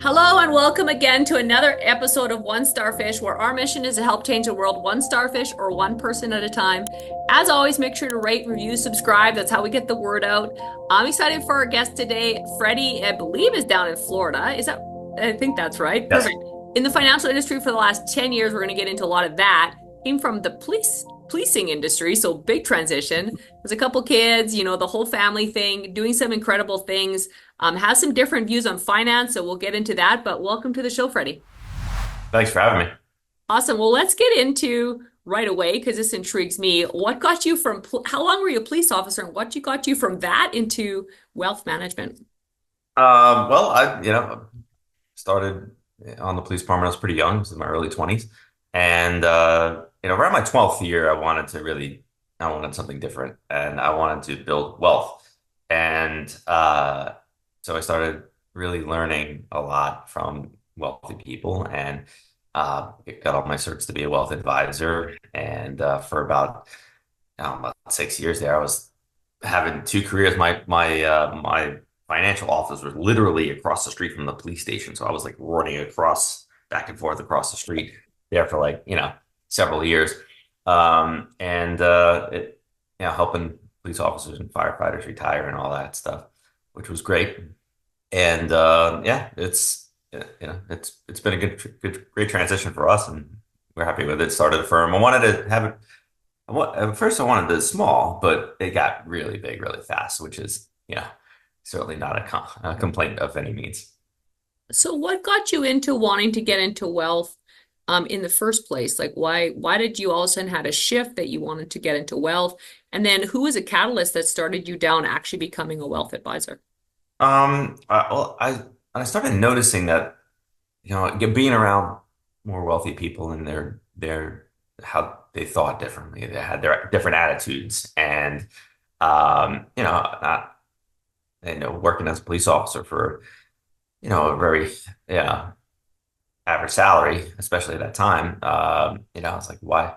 Hello and welcome again to another episode of One Starfish, where our mission is to help change the world one starfish or one person at a time. As always, make sure to rate, review, subscribe. That's how we get the word out. I'm excited for our guest today. Freddie, I believe, is down in Florida. I think that's right. Yes. Perfect. In the financial industry for the last 10 years, we're going to get into a lot of that. Came from the policing industry, so big transition. There's a couple kids, the whole family thing, doing some incredible things. Has some different views on finance, so we'll get into that. But welcome to the show, Freddie. Thanks for having me. Awesome. Well, let's get into right away because this intrigues me. What got you from, how long were you a police officer and got you from that into wealth management? Well, I started on the police department. I was pretty young. I was in my early 20s. And, around my 12th year, I wanted something different and I wanted to build wealth. And so I started really learning a lot from wealthy people and got all my certs to be a wealth advisor. And for about 6 years there, I was having two careers. My financial office was literally across the street from the police station, so I was like running across back and forth across the street there for several years, and helping police officers and firefighters retire and all that stuff, which was great. And it's been a great transition for us, and we're happy with it. Started a firm. I wanted to have it. At first, I wanted it small, but it got really big really fast, which is, certainly not a complaint of any means. So what got you into wanting to get into wealth in the first place? Like why did you all of a sudden had a shift that you wanted to get into wealth? And then who was a catalyst that started you down actually becoming a wealth advisor? I started noticing that, being around more wealthy people and their how they thought differently. They had their different attitudes, and not working as a police officer for a very average salary, especially at that time. It's like, why?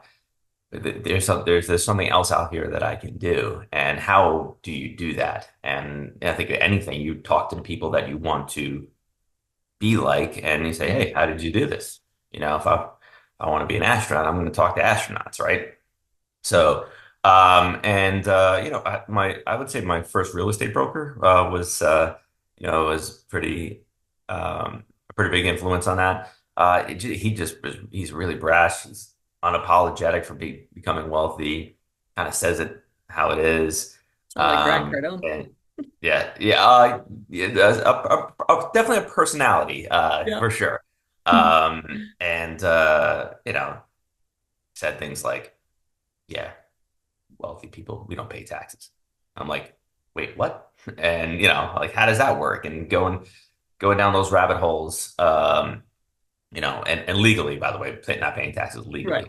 There's something else out here that I can do, and how do you do that? And I think anything, you talk to the people that you want to be like, and you say, hey, how did you do this? If I want to be an astronaut, I'm going to talk to astronauts, right? So, and I would say my first real estate broker was a pretty big influence on that. He's really brash. He's unapologetic for becoming wealthy. Kind of says it how it is. Oh, like Grant Cardone. And yeah, definitely a personality, Yeah. for sure. And said things like, yeah, wealthy people, we don't pay taxes. I'm like, wait, what? And like, how does that work? And going down those rabbit holes, and legally, by the way, not paying taxes Right. legally.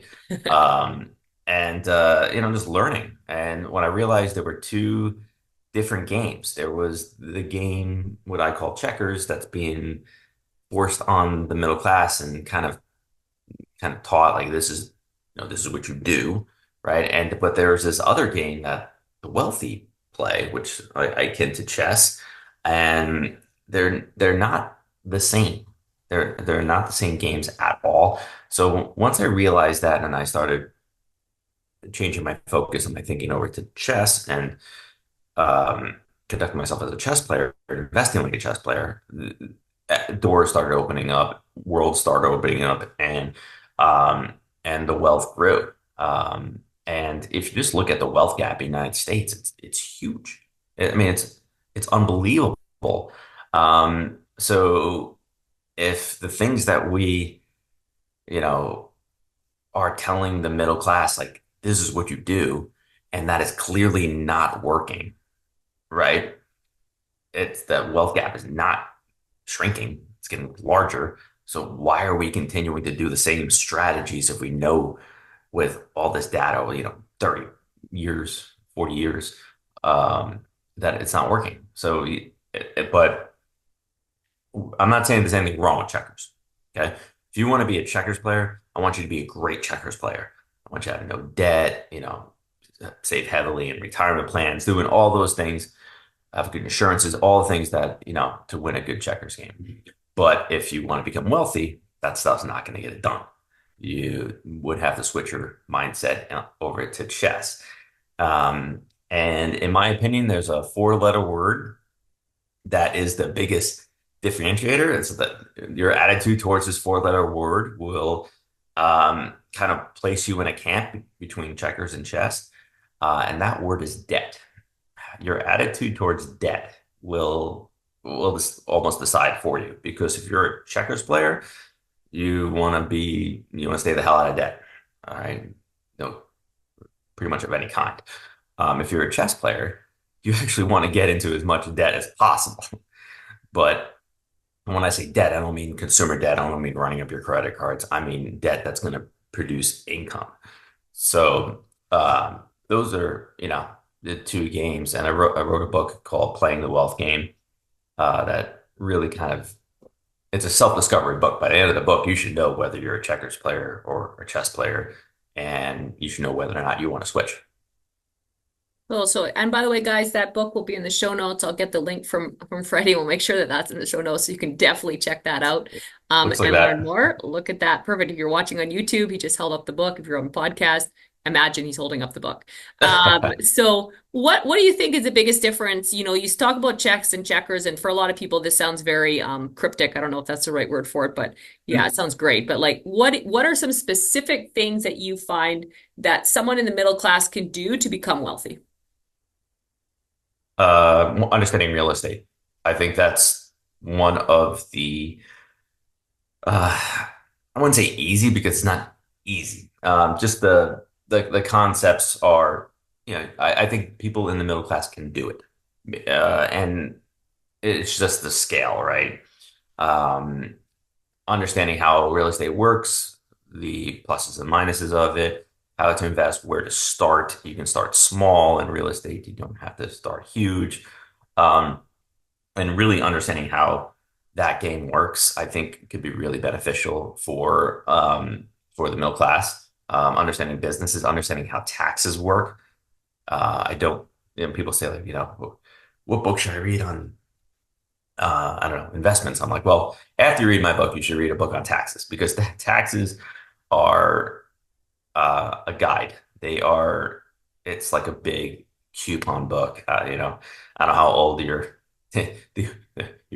And just learning. And when I realized there were two different games, there was the game, what I call checkers, that's being forced on the middle class and kind of taught like this is what you do, right? And but there's this other game that the wealthy play, which I akin to chess, and they're not the same. They're not the same games at all. So once I realized that, and I started changing my focus and my thinking over to chess and conducting myself as a chess player, investing like a chess player, doors started opening up, worlds started opening up, and the wealth grew. And if you just look at the wealth gap in the United States, it's huge. I mean, it's unbelievable. So if the things that we, you know, are telling the middle class, like this is what you do, and that is clearly not working, right? It's the wealth gap is not shrinking, it's getting larger. So why are we continuing to do the same strategies if we know with all this data, 30 years, 40 years, that it's not working? So, but I'm not saying there's anything wrong with checkers. Okay. If you want to be a checkers player, I want you to be a great checkers player. I want you to have no debt, save heavily in retirement plans, doing all those things, have good insurances, all the things that, to win a good checkers game. But if you want to become wealthy, that stuff's not going to get it done. You would have to switch your mindset over to chess. And in my opinion, there's a four-letter word that is the biggest differentiator. It's that your attitude towards this four-letter word will kind of place you in a camp between checkers and chess. And that word is debt. Your attitude towards debt will just almost decide for you. Because if you're a checkers player, you want to stay the hell out of debt. All right. No, pretty much of any kind. If you're a chess player, you actually want to get into as much debt as possible. But when I say debt, I don't mean consumer debt. I don't mean running up your credit cards. I mean debt that's going to produce income. So those are, the two games. And I wrote a book called Playing the Wealth Game that really it's a self-discovery book. By the end of the book, you should know whether you're a checkers player or a chess player, and you should know whether or not you want to switch. Well, so, and by the way, guys, that book will be in the show notes. I'll get the link from Freddie. We'll make sure that that's in the show notes, so you can definitely check that out, Looks like and learn that. more. Look at that. Perfect. If you're watching on YouTube, he just held up the book. If you're on the podcast, imagine he's holding up the book. So what do you think is the biggest difference? You talk about checks and checkers, and for a lot of people, this sounds very cryptic. I don't know if that's the right word for it, but yeah, it sounds great. But like, what are some specific things that you find that someone in the middle class can do to become wealthy? Understanding real estate. I think that's one of I wouldn't say easy because it's not easy. Just the concepts are, I think people in the middle class can do it. And it's just the scale, right? Um, Understanding how real estate works, the pluses and minuses of it, how to invest, where to start. You can start small in real estate. You don't have to start huge. Um, and really understanding how that game works, I think could be really beneficial for the middle class. Understanding businesses, understanding how taxes work. I don't, people say like, what book should I read on I don't know, investments. I'm like, well, after you read my book, you should read a book on taxes because taxes are a guide. It's like a big coupon book. I don't know how old your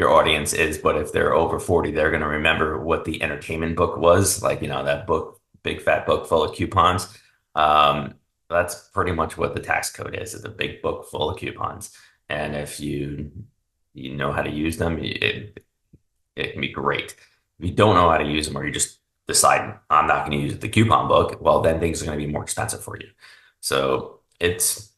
audience is, but if they're over 40, they're going to remember what the entertainment book was. Like, that book, big fat book full of coupons. Um, that's pretty much what the tax code is. It's a big book full of coupons. And if you know how to use them, it can be great. If you don't know how to use them or you just decide I'm not going to use the coupon book, well, then things are going to be more expensive for you. So it's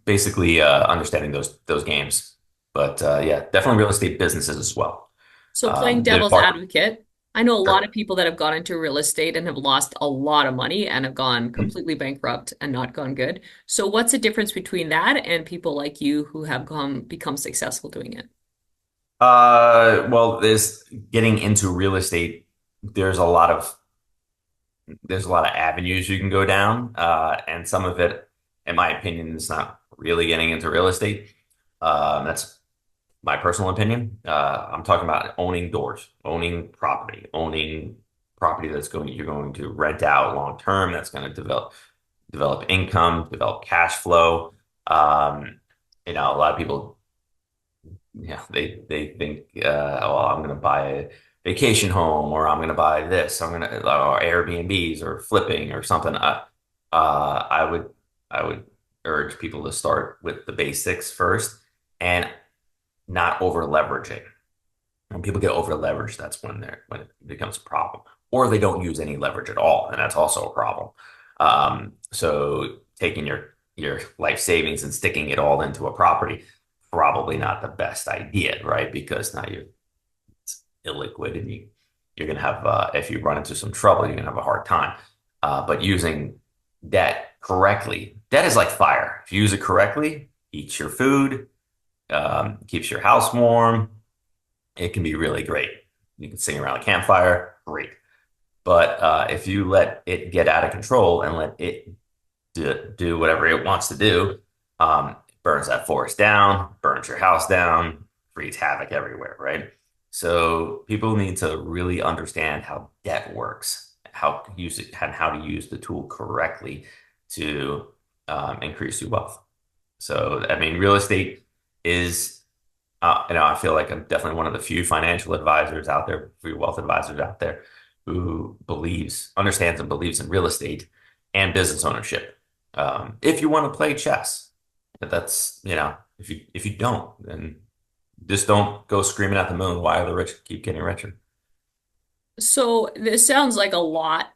basically understanding those games. But yeah, definitely real estate businesses as well. So playing The devil's part, advocate, I know a lot sure. of people that have gone into real estate and have lost a lot of money and have gone completely bankrupt and not gone good. So what's the difference between that and people like you who have become successful doing it? Well, there's getting into real estate. There's a lot of there's a lot of avenues you can go down, and some of it, in my opinion, is not really getting into real estate. That's my personal opinion. I'm talking about owning doors, owning property you're going to rent out long term. That's going to develop income, develop cash flow. A lot of people, they think, well, I'm going to buy a vacation home, or I'm going to buy this. Or Airbnbs, or flipping, or something. I would urge people to start with the basics first and not over leveraging. When people get over leveraged, that's when it becomes a problem, or they don't use any leverage at all, and that's also a problem. So taking your life savings and sticking it all into a property, probably not the best idea, right? Because now it's illiquid, and you're gonna have if you run into some trouble, you're gonna have a hard time. But using debt correctly, debt is like fire. If you use it correctly, eats your food, keeps your house warm. It can be really great. You can sing around a campfire, great. But if you let it get out of control and let it do whatever it wants to do, it burns that forest down, burns your house down, wreaks havoc everywhere, right? So people need to really understand how debt works, how to use it, and how to use the tool correctly to increase your wealth. So, I mean, real estate is, I feel like I'm definitely one of the few financial advisors out there, few wealth advisors out there who understands and believes in real estate and business ownership. If you want to play chess, but if you don't, then just don't go screaming at the moon. Why are the rich keep getting richer? So this sounds like a lot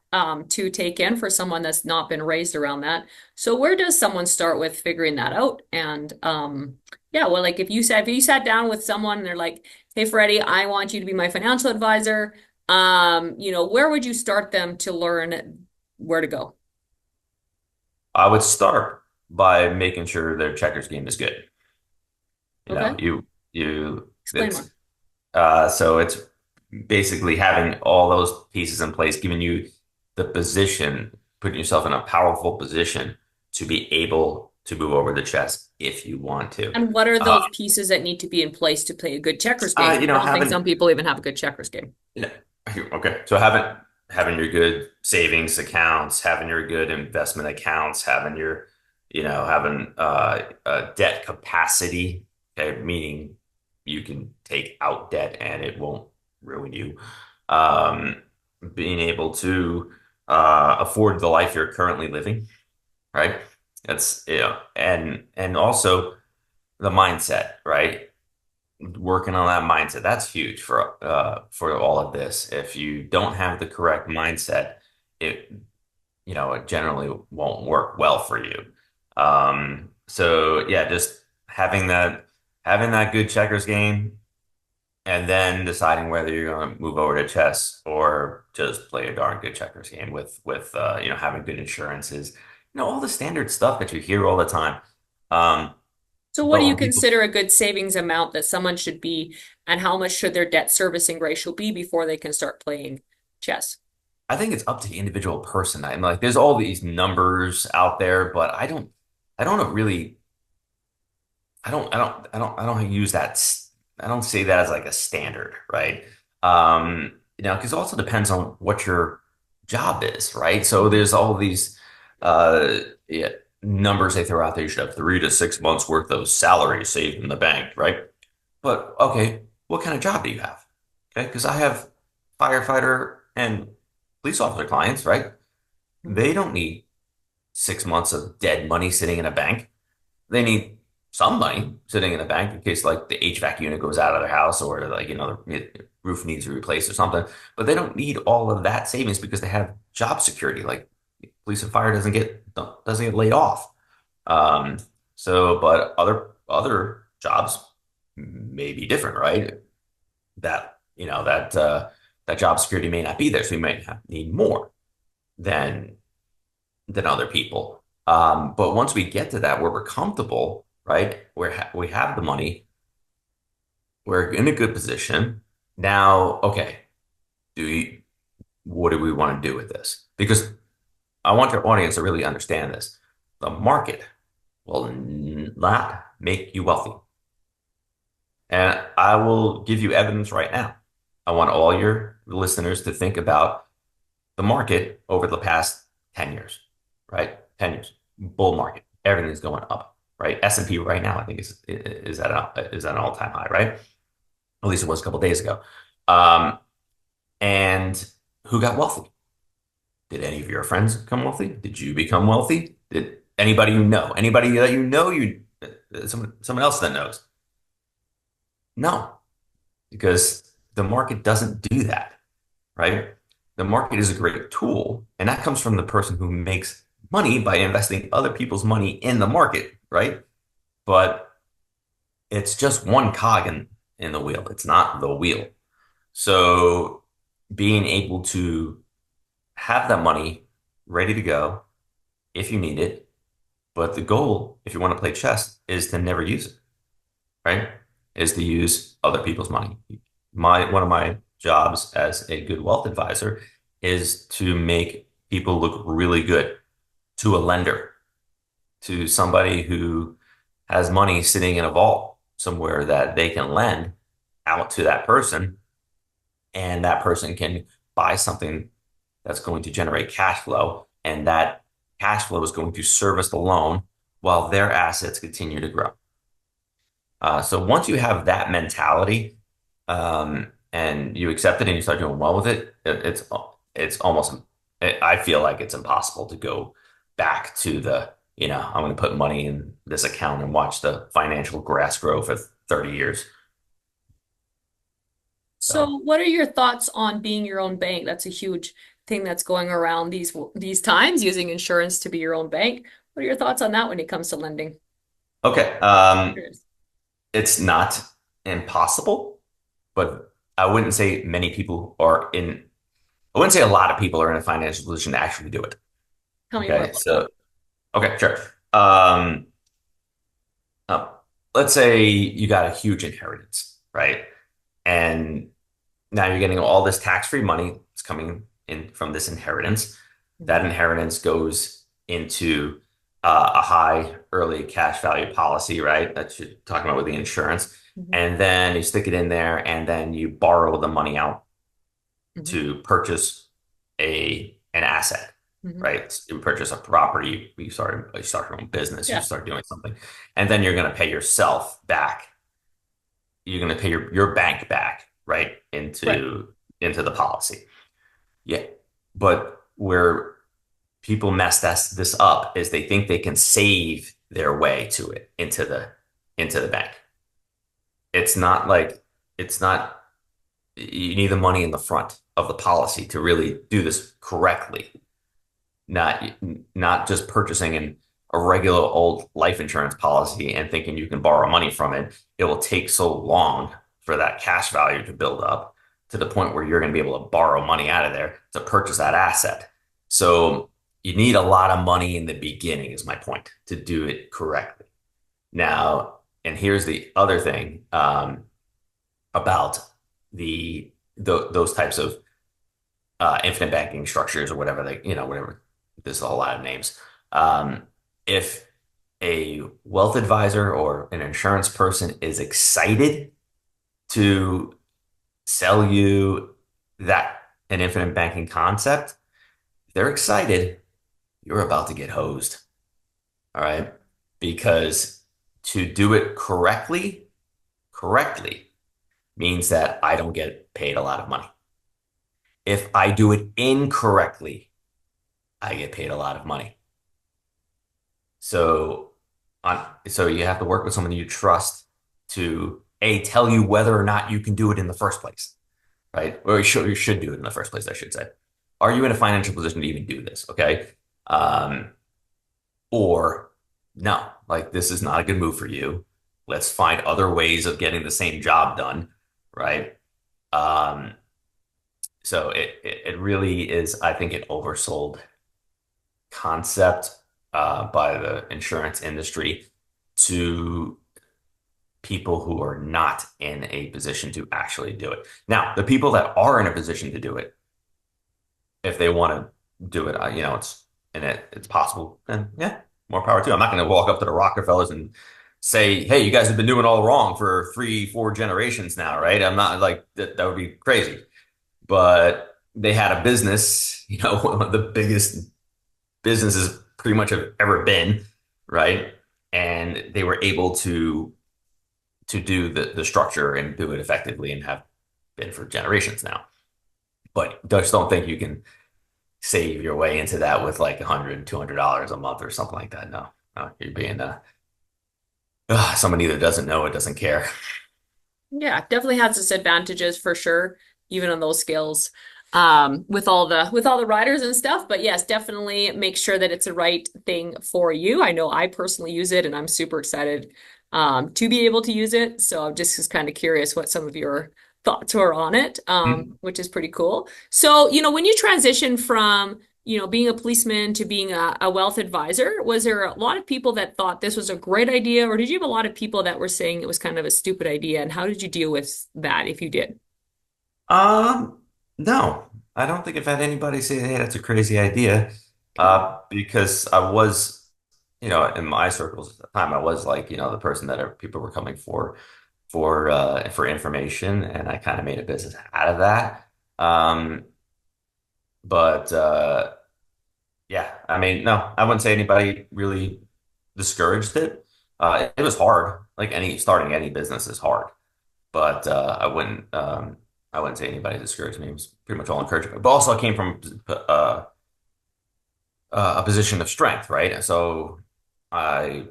to take in for someone that's not been raised around that. So where does someone start with figuring that out? And yeah, well, like if you sat down with someone and they're like, "Hey, Freddie, I want you to be my financial advisor," where would you start them to learn where to go? I would start by making sure their checkers game is good. You know, Okay, you explain it's more. so it's basically having all those pieces in place, giving you the position, putting yourself in a powerful position to be able to move over the chess if you want to. And what are Uh, those pieces that need to be in place to play a good checkers game? I don't think some having people even have a good checkers game. Yeah. Okay. So having your good savings accounts, having your good investment accounts, having debt capacity, okay, meaning you can take out debt and it won't ruin you. Um, Being able to afford the life you're currently living, right? And also the mindset, right? Working on that mindset. That's huge for all of this. If you don't have the correct mindset, it it generally won't work well for you. So yeah, just having that good checkers game and then deciding whether you're going to move over to chess or just play a darn good checkers game with having good insurances, all the standard stuff that you hear all the time. Um, So what do but you when people consider a good savings amount that someone should be, and how much should their debt servicing ratio be before they can start playing chess? I think it's up to the individual person. I'm like, there's all these numbers out there, but I don't really, I don't use that. I don't say that as like a standard, right? Because it also depends on what your job is, right? So Mhm. there's all these, uh, yeah, numbers they throw out there. You should have 3 to 6 months worth of salary saved in the bank, right? But okay, what kind of job do you have? Okay, because I have firefighter and police officer clients, right? They don't need 6 months of dead money sitting in a bank. They need some money sitting in a bank in case like the HVAC unit goes out of their house or like, the roof needs to be replaced or something. But they don't need all of that savings because they have job security. Like police and fire doesn't get laid off. Um, but other jobs may be different, right? That job security may not be there, so you might need more than other people. But once we get to that where we're comfortable, right, we have the money, we're in a good position. Now, okay, do we, what do we want to do with this? Because I want your audience to really understand this. The market will not make you wealthy. And I will give you evidence right now. I want all your listeners to think about the market over the past 10 years, right? 10 years, bull market, everything's going up, right? S&P right now, I think is at an all-time high, right? At least it was a couple of days ago. Um, and who got wealthy? Did any of your friends become wealthy? Did you become wealthy? Did anybody you know, anybody that you know, someone else that knows? No, because the market doesn't do that, right? The market is a great tool, and that comes from the person who makes money by investing other people's money in the market, right? But it's just one cog in the wheel. It's not the wheel. So being able to have that money ready to go if you need it, but the goal, if you want to play chess, is to never use it, right? Is to use other people's money. One of my jobs as a good wealth advisor is to make people look really good to a lender, to somebody who has money sitting in a vault somewhere that they can lend out to that person. and that person can buy something that's going to generate cash flow, and that cash flow is going to service the loan while their assets continue to grow. So once you have that mentality, and you accept it and you start doing well with it, it's almost I feel like it's impossible to go back to I'm going to put money in this account and watch the financial grass grow for 30 years. So. So, what are your thoughts on being your own bank? That's a huge thing that's going around these times, using insurance to be your own bank. What are your thoughts on that when it comes to lending? Okay. Yes. It's not impossible, but I wouldn't say many people are in, I wouldn't say a lot of people are in a financial position to actually do it. Tell me more Okay. about that. Okay, sure. Um, uh, let's say you got a huge inheritance, right? And now you're getting all this tax-free money that's coming in from this inheritance. That Mhm. inheritance goes into a high early cash value policy, right? That you're talking about with the insurance. Mhm. And then you stick it in there, and then you borrow the money out Mhm. to purchase an asset, Mhm. right? You purchase a property, you start your own business, you Yeah. start doing something, and then you're going to pay yourself back. You're going to pay your bank back, right? Right. Into the policy. Yeah. But where people mess this up is they think they can save their way to it into the bank. It's not like it's not you need the money in the front of the policy to really do this correctly. Not not just purchasing a regular old life insurance policy and thinking you can borrow money from it. It will take so long for that cash value to build up to the point where you're going to be able to borrow money out of there to purchase that asset. So you need a lot of money in the beginning, is my point, to do it correctly. Now, and here's the other thing about those types of infinite banking structures or whatever whatever. There's a lot of names. Um, if a wealth advisor or an insurance person is excited to sell you that an infinite banking concept, they're excited. You're about to get hosed. All right. Because to do it correctly means that I don't get paid a lot of money. If I do it incorrectly, I get paid a lot of money. So so you have to work with someone you trust to tell you whether or not you can do it in the first place, right? Or you should do it in the first place, I should say. Are you in a financial position to even do this? Okay. Um, or no, like this is not a good move for you. Let's find other ways of getting the same job done, right? Um, so it really is, I think, an oversold concept by the insurance industry to people who are not in a position to actually do it. Now, the people that are in a position to do it, if they want to do it, it's possible. And yeah, more power to. I'm not going to walk up to the Rockefellers and say, "Hey, you guys have been doing all wrong for 3, 4 generations now, right?" I'm not like that. That would be crazy. But they had a business, one of the biggest businesses pretty much have ever been, right? And they were able to do the structure and do it effectively and have been for generations now. But just don't think you can save your way into that with like $100, $200 a month or something like that. No, no, you're being someone either doesn't know or doesn't care. Yeah, definitely has its advantages for sure, even on those scales, with all the riders and stuff. But yes, definitely make sure that it's the right thing for you. I know I personally use it, and I'm super excited to be able to use it. So I'm just kind of curious what some of your thoughts were on it, which is pretty cool. So, when you transition from being a policeman to being a wealth advisor, was there a lot of people that thought this was a great idea, or did you have a lot of people that were saying it was kind of a stupid idea? And how did you deal with that if you did? Um, no, I don't think I've had anybody say, "Hey, that's a crazy idea," Okay. because I was, in my circles at the time, I was like, the person that people were coming for information, and I kind of made a business out of that. Um, but yeah, I mean, no, I wouldn't say anybody really discouraged it. It was hard. Like any starting any business is hard, but I wouldn't say anybody discouraged me. It was pretty much all encouragement. But also, I came from a position of strength, right? So I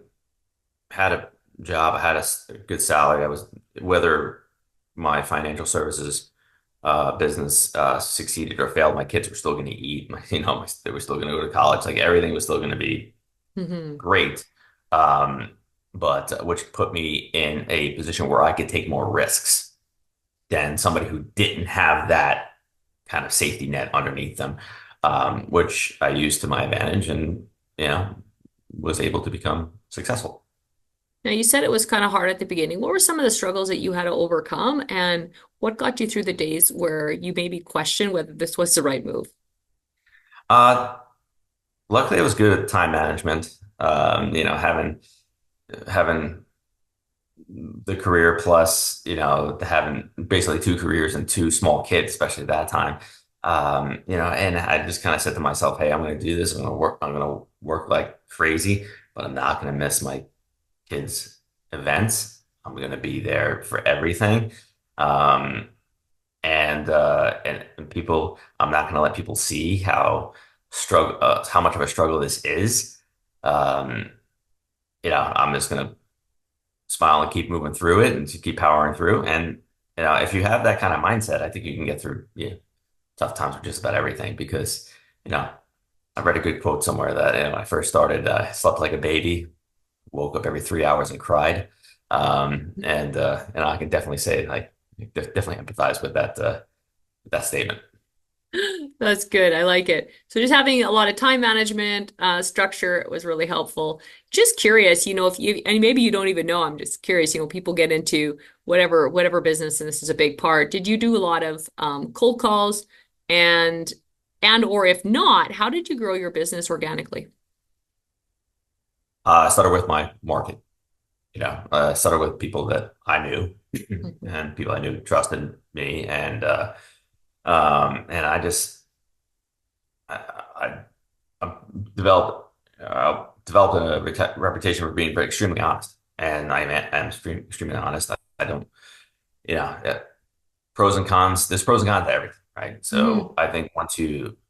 had a job, I had a good salary. I was whether my financial services business succeeded or failed, my kids were still going to eat. They were still going to go to college. Like everything was still going to be Hmm. great. Um, but which put me in a position where I could take more risks than somebody who didn't have that kind of safety net underneath them, which I used to my advantage and, you know, was able to become successful. Now, you said it was kind of hard at the beginning. What were some of the struggles that you had to overcome, and what got you through the days where you maybe questioned whether this was the right move? Uh, Luckily, I was good at time management. Having the career plus, having basically two careers and two small kids, especially at that time. And I just kind of said to myself, hey, I'm going to do this. I'm going to work like crazy, but I'm not going to miss my kids' events. I'm going to be there for everything. Um, and people, I'm not going to let people see how much of a struggle this is. Um, I'm just going to smile and keep moving through it and to keep powering through. And if you have that kind of mindset, I think you can get through tough times with just about everything. Because you know, I read a good quote somewhere that when I first started, I slept like a baby, woke up every 3 hours and cried. And I can definitely say like definitely empathize with that statement. That's good. I like it. So just having a lot of time management, structure was really helpful. Just curious, if you, and maybe you don't even know, I'm just curious, people get into whatever business, and this is a big part. Did you do a lot of cold calls and or if not, how did you grow your business organically? I started with my market. Started with people that I knew Mhm. and people I knew trusted me, and I, I developed a reputation for being very extremely honest, and I'm extremely honest. I don't, you know, uh, pros and cons. There's pros and cons to everything, right? So Mhm. I think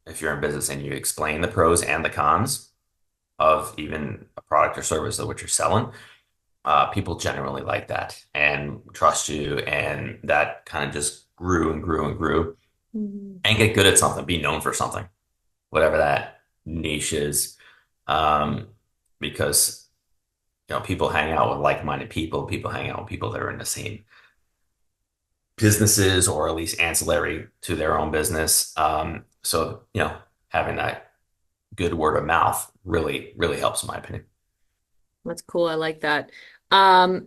if you're in business and you explain the pros and the cons of even a product or service of what you're selling, people generally like that and trust you, and that kind of just grew and grew and grew, Mhm. and get good at something, be known for something, whatever that niche is. Um, because people hang out with like-minded people. People hang out with people that are in the same businesses or at least ancillary to their own business. So having that good word of mouth really, really helps, in my opinion. That's cool. I like that.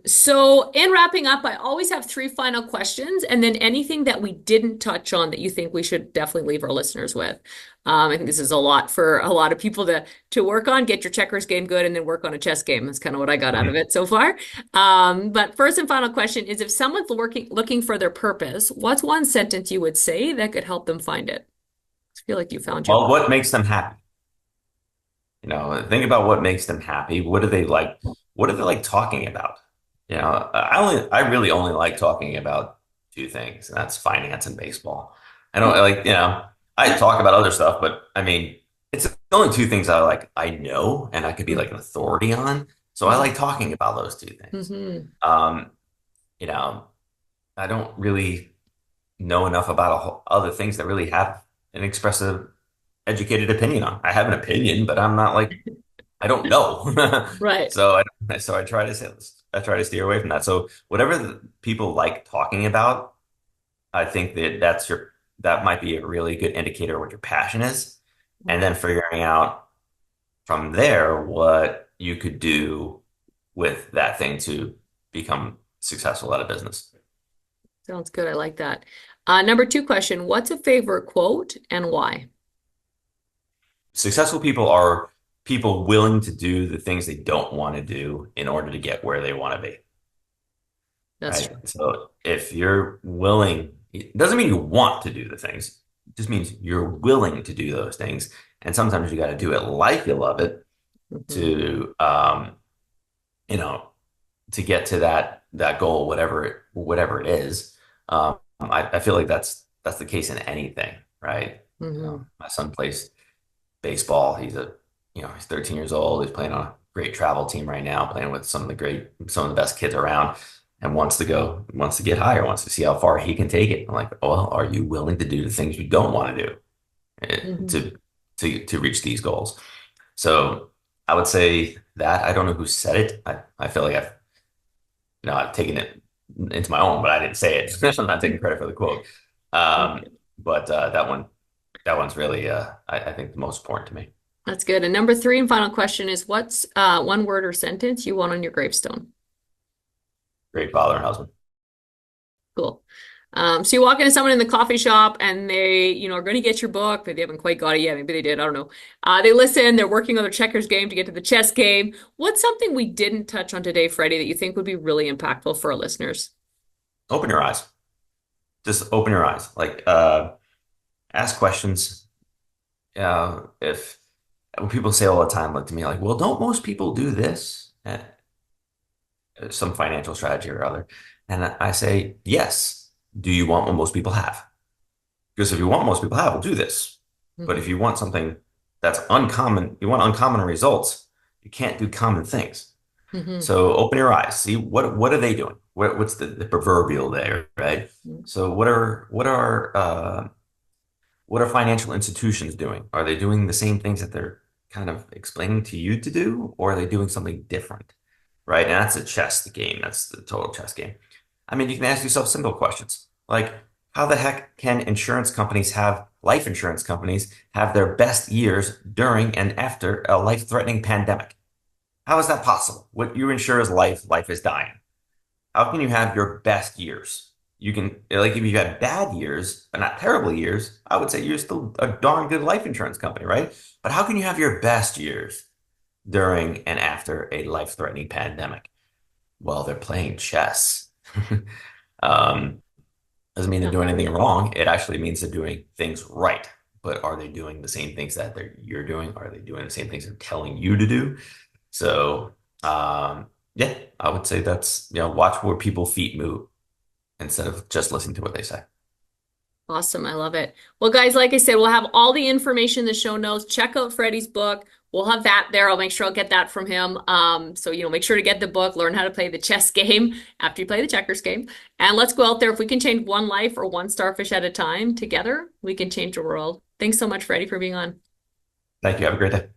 So in wrapping up, I always have three final questions, and then anything that we didn't touch on that you think we should definitely leave our listeners with. I think this is a lot for a lot of people to work on. Get your checkers game good, and then work on a chess game. That's kind of what I got out of Mhm. it so far. But first and final question is: if someone's looking for their purpose, what's one sentence you would say that could help them find it? I feel like you found your Well, purpose. what makes them happy? Think about what makes them happy. What do they like? What do they like talking about? I really only like talking about two things, and that's finance and baseball. I don't like, I talk about other stuff, but I mean, it's the only two things I know, and I could be like an authority on. So I like talking about those two things. Mm-hmm. Um, you know, I don't really know enough about other things that really have an expressive, educated opinion on. I have an opinion, but I'm not like I don't know. Right. So I try to steer away from that. So whatever people like talking about, I think that might be a really good indicator of what your passion is. And then figuring out from there what you could do with that thing to become successful at a business. Sounds good. I like that. Number two question, what's a favorite quote and why? Successful people are people willing to do the things they don't want to do in order to get where they want to be. That's Right. true. So if you're willing It doesn't mean you want to do the things. It just means you're willing to do those things. And sometimes you got to do it like you love it Mhm. to, you know, to get to that goal, whatever it is. I feel like that's the case in anything, right? Mhm. My son plays baseball. He's 13 years old. He's playing on a great travel team right now, playing with some of the best kids around, and wants to get higher, wants to see how far he can take it. I'm like, well, are you willing to do the things you don't want to do Mhm. to reach these goals? So I would say that I don't know who said it. I feel like I've taken it into my own, but I didn't say it. I'm not taking credit for the quote. Um, Okay. but that one's really I think the most important to me. That's good. And number three and final question is what's one word or sentence you want on your gravestone? Great father and husband. Cool. So you walk into someone in the coffee shop and they, are going to get your book, but they haven't quite got it yet. Maybe they did. I don't know. They listen, they're working on their checkers game to get to the chess game. What's something we didn't touch on today, Freddie, that you think would be really impactful for our listeners? Open your eyes. Just open your eyes. Like ask questions. If when people say all the time, like to me, like, well, don't most people do this? Some financial strategy or other. And I say, yes. Do you want what most people have? Because if you want what most people have, we'll do this. But if Hmm. you want something that's uncommon, you want uncommon results, you can't do common things. Hmm. So open your eyes. See what are they doing? What's the proverbial there, right? So what are financial institutions doing? Are they doing the same things that they're kind of explaining to you to do, or are they doing something different? Right? And that's a chess game. That's the total chess game. I mean, you can ask yourself simple questions like, how the heck can life insurance companies have their best years during and after a life-threatening pandemic? How is that possible? What you insure is life is dying. How can you have your best years? You can, like, if you've had bad years, but not terrible years, I would say you're still a darn good life insurance company, right? But how can you have your best years during and after a life-threatening pandemic? Well, they're playing chess. Um, doesn't mean they're Yeah. doing anything wrong. It actually means they're doing things right. But are they doing the same things that you're doing? Are they doing the same things they're telling you to do? So, yeah, I would say that's, watch where people's feet move instead of just listening to what they say. Awesome. I love it. Well, guys, like I said, we'll have all the information in the show notes. Check out Freddie's book. We'll have that there. I'll make sure I'll get that from him. So, make sure to get the book, learn how to play the chess game after you play the checkers game. And let's go out there. If we can change one life or one starfish at a time together, we can change the world. Thanks so much, Freddie, for being on. Thank you. Have a great day.